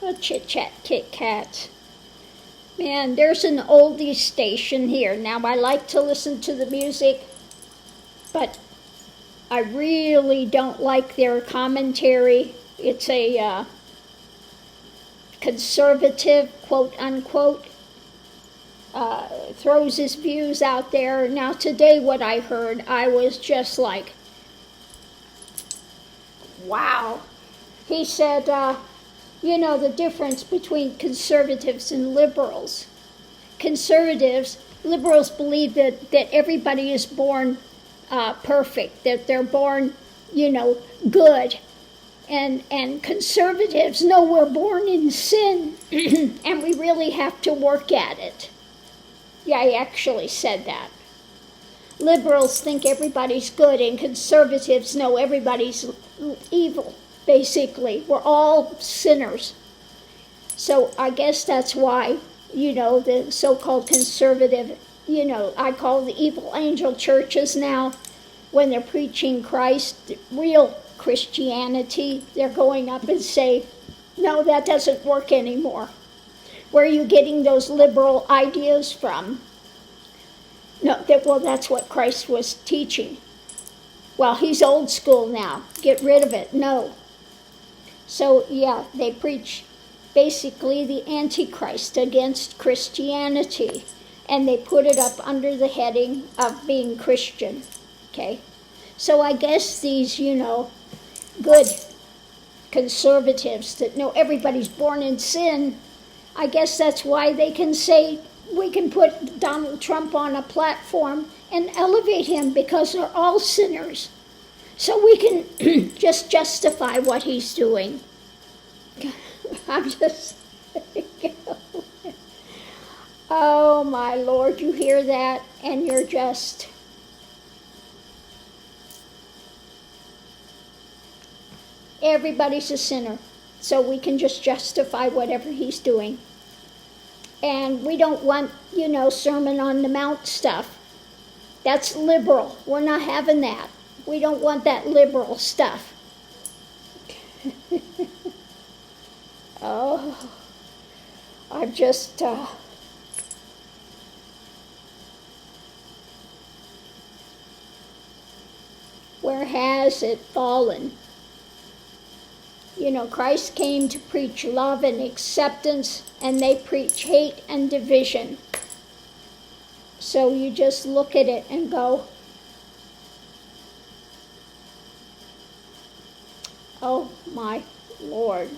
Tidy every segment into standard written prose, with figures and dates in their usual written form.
A chit-chat Kit Kat. Man, there's an Oldies station here. Now, I like to listen to the music, but I really don't like their commentary. It's a conservative, quote unquote, throws his views out there. Now, today what I heard, I was just like, wow. He said, the difference between conservatives and liberals. Liberals believe that everybody is born perfect, that they're born, good. And conservatives know we're born in sin, and we really have to work at it. Yeah, he actually said that. Liberals think everybody's good, and conservatives know everybody's evil, basically. We're all sinners. So I guess that's why, the so-called conservative, I call the evil angel churches now, when they're preaching Christ, real Christianity, they're going up and say, no, that doesn't work anymore. Where are you getting those liberal ideas from? No, that's what Christ was teaching. Well, he's old school now. Get rid of it. No. So, yeah, they preach basically the Antichrist against Christianity. And they put it up under the heading of being Christian. Okay? So I guess these, good conservatives that know everybody's born in sin, I guess that's why they can say we can put Donald Trump on a platform and elevate him, because they're all sinners. So we can just justify what he's doing. I'm just, oh my Lord, you hear that and you're just, everybody's a sinner. So we can just justify whatever he's doing. And we don't want, Sermon on the Mount stuff. That's liberal. We're not having that. We don't want that liberal stuff. Oh, I'm just, where has it fallen? Christ came to preach love and acceptance, and they preach hate and division. So you just look at it and go, oh my Lord.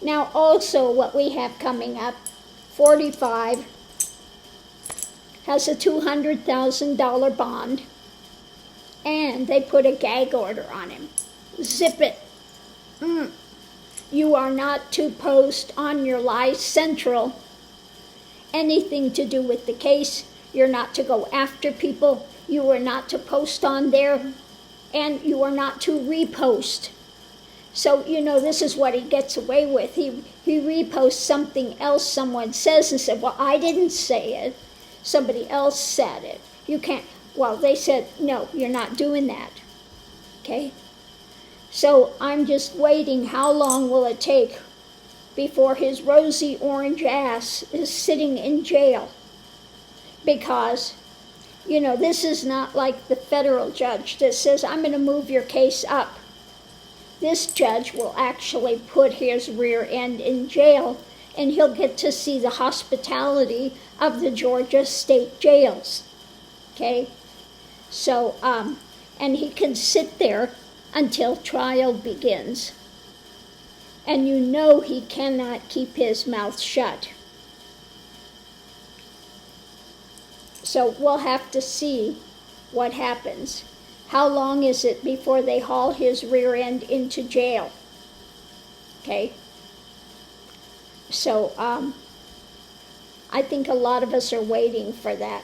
Now also what we have coming up, 45 has a $200,000 bond, and they put a gag order on him. Zip it. You are not to post on your Live Central anything to do with the case. You're not to go after people. You are not to post on there, and you are not to repost. So, this is what he gets away with. He reposts something else someone says and said, well, I didn't say it. Somebody else said it. You can't, well, they said, no, you're not doing that. Okay? So I'm just waiting. How long will it take before his rosy orange ass is sitting in jail? Because, this is not like the federal judge that says, I'm going to move your case up. This judge will actually put his rear end in jail, and he'll get to see the hospitality of the Georgia state jails. Okay? So, and he can sit there until trial begins. And he cannot keep his mouth shut. So we'll have to see what happens. How long is it before they haul his rear end into jail? Okay? So I think a lot of us are waiting for that.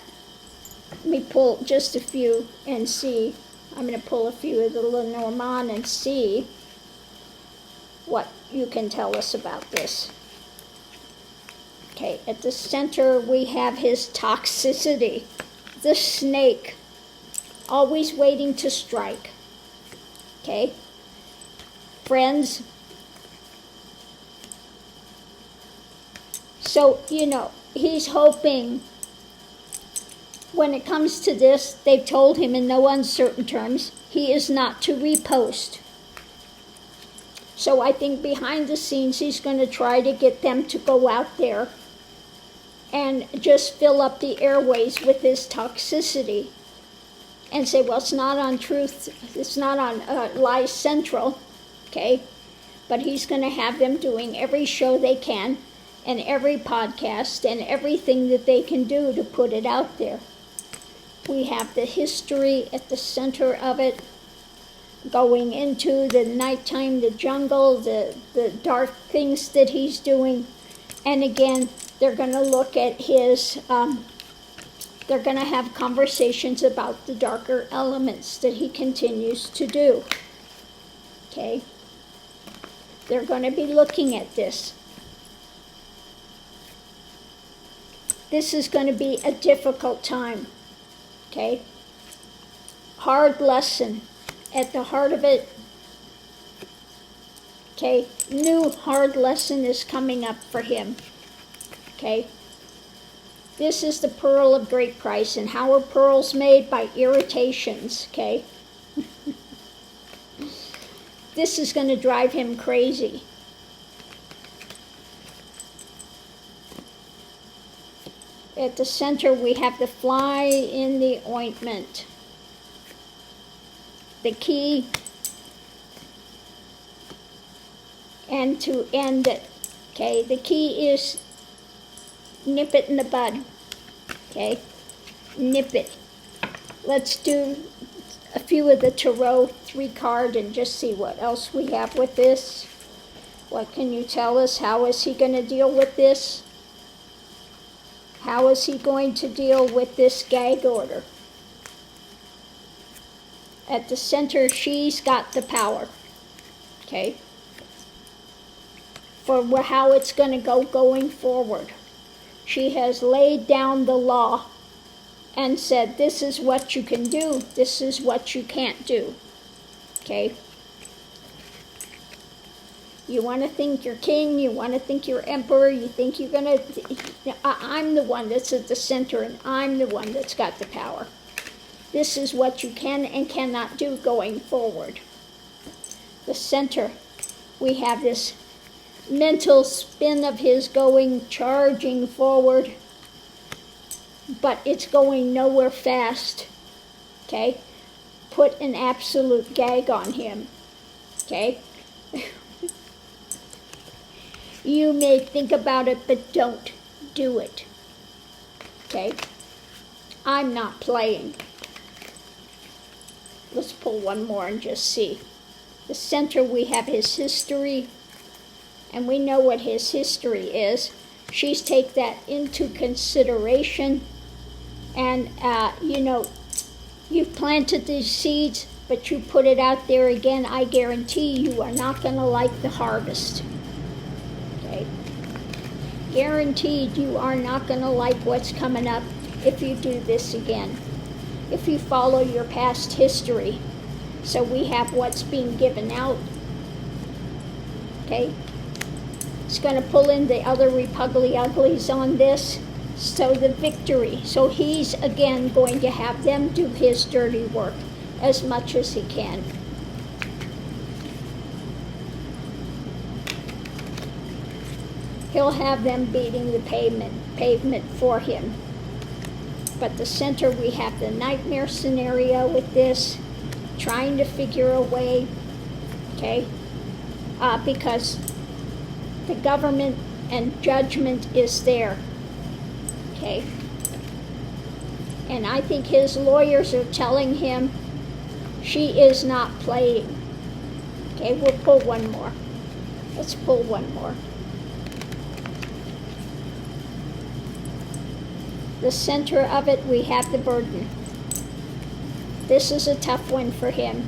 Let me pull just a few and see. I'm going to pull a few of the Lenormand and see what you can tell us about this. Okay, at the center we have his toxicity. The snake, always waiting to strike. Okay? Friends, So, he's hoping when it comes to this, they've told him in no uncertain terms, he is not to repost. So I think behind the scenes, he's going to try to get them to go out there and just fill up the airways with this toxicity and say, well, it's not on Truth, it's not on Lies Central, okay? But he's going to have them doing every show they can and every podcast and everything that they can do to put it out there. We have the history at the center of it, going into the nighttime, the jungle, the dark things that he's doing. And again, they're going to look at his, they're going to have conversations about the darker elements that he continues to do. Okay? They're going to be looking at this. This is going to be a difficult time. Okay? Hard lesson. At the heart of it, okay, new hard lesson is coming up for him. Okay? This is the pearl of great price. And how are pearls made? By irritations, okay? This is going to drive him crazy. At the center, we have the fly in the ointment. The key, and to end it, okay? The key is nip it in the bud, okay? Nip it. Let's do a few of the Tarot 3-card and just see what else we have with this. What can you tell us? How is he going to deal with this? How is he going to deal with this gag order? At the center, she's got the power, okay? For how it's going to go going forward. She has laid down the law and said, this is what you can do, this is what you can't do, okay? You want to think you're king, you want to think you're emperor, you think you're going to, I'm the one that's at the center and I'm the one that's got the power. This is what you can and cannot do going forward. The center, we have this mental spin of his going, charging forward, but it's going nowhere fast, okay? Put an absolute gag on him, okay? You may think about it, but don't do it, okay? I'm not playing. Let's pull one more and just see. The center, we have his history, and we know what his history is. She's take that into consideration, and you've planted these seeds, but you put it out there again, I guarantee you are not going to like the harvest. Okay? Guaranteed you are not going to like what's coming up if you do this again. If you follow your past history. So we have what's being given out. Okay? It's going to pull in the other Repugly Uglies on this. So the victory. So he's again going to have them do his dirty work as much as he can. He'll have them beating the pavement for him. But the center, we have the nightmare scenario with this, trying to figure a way, okay? Because the government and judgment is there, okay? And I think his lawyers are telling him she is not playing. Okay, we'll pull one more. Let's pull one more. The center of it, we have the burden. This is a tough one for him.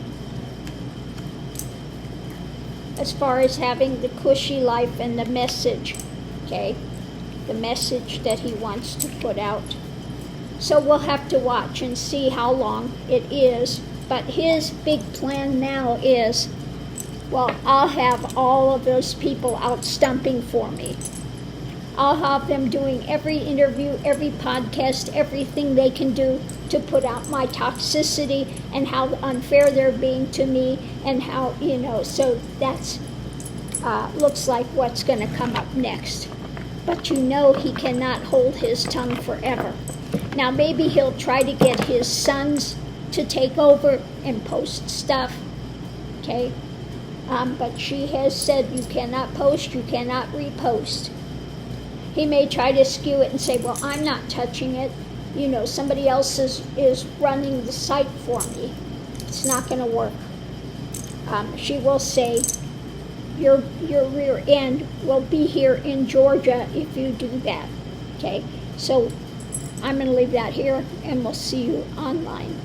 As far as having the cushy life and the message, okay? The message that he wants to put out. So we'll have to watch and see how long it is. But his big plan now is, well, I'll have all of those people out stumping for me. I'll have them doing every interview, every podcast, everything they can do to put out my toxicity and how unfair they're being to me, and how, so that's looks like what's going to come up next. But he cannot hold his tongue forever. Now maybe he'll try to get his sons to take over and post stuff, okay? But she has said you cannot post, you cannot repost. He may try to skew it and say, well, I'm not touching it. Somebody else is running the site for me. It's not going to work. She will say, your rear end will be here in Georgia if you do that. Okay? So I'm going to leave that here, and we'll see you online.